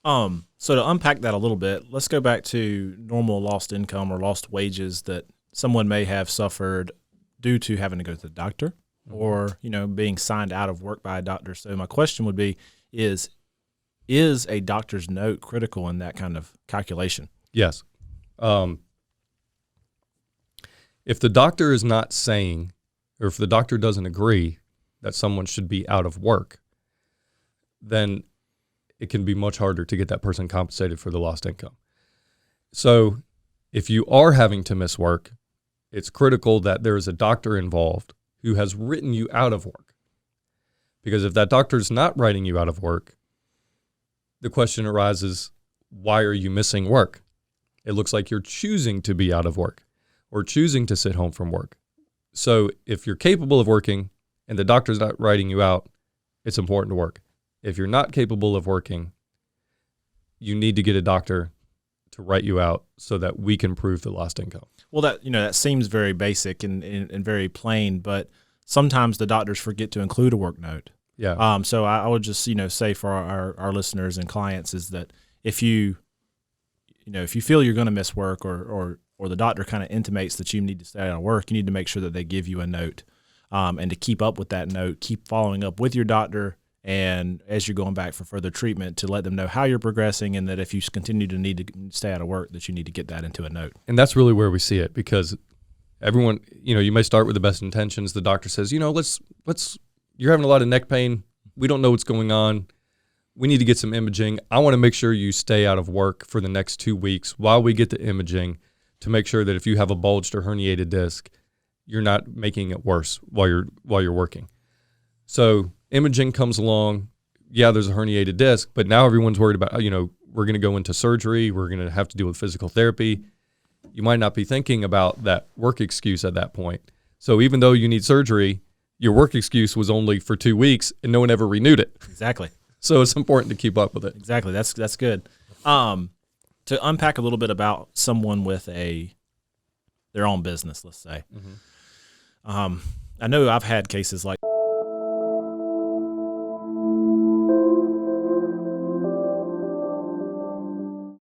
So to unpack that a little bit, let's go back to normal lost income or lost wages that someone may have suffered due to having to go to the doctor or, being signed out of work by a doctor. So my question would be, is a doctor's note critical in that kind of calculation? Yes. If the doctor is not saying, or if the doctor doesn't agree that someone should be out of work, then it can be much harder to get that person compensated for the lost income. So if you are having to miss work, it's critical that there is a doctor involved who has written you out of work. Because if that doctor is not writing you out of work, the question arises, why are you missing work? It looks like you're choosing to be out of work or choosing to sit home from work. So if you're capable of working and the doctor's not writing you out, it's important to work. If you're not capable of working, you need to get a doctor to write you out so that we can prove the lost income. Well, that seems very basic and very plain, but sometimes the doctors forget to include a work note. Yeah. So I would just, say for our listeners and clients is that if you feel you're going to miss work or the doctor kind of intimates that you need to stay out of work, you need to make sure that they give you a note, and to keep up with that note, keep following up with your doctor. And as you're going back for further treatment, to let them know how you're progressing and that if you continue to need to stay out of work, that you need to get that into a note. And that's really where we see it, because everyone, you may start with the best intentions. The doctor says, you're having a lot of neck pain. We don't know what's going on. We need to get some imaging. I want to make sure you stay out of work for the next 2 weeks while we get the imaging to make sure that if you have a bulged or herniated disc, you're not making it worse while you're working. So imaging comes along. Yeah, there's a herniated disc, but now everyone's worried about, we're going to go into surgery. We're going to have to deal with physical therapy. You might not be thinking about that work excuse at that point. So even though you need surgery, your work excuse was only for 2 weeks and no one ever renewed it. Exactly. So it's important to keep up with it. Exactly. That's good. To unpack a little bit about someone with their own business, let's say. Mm-hmm. I know I've had cases like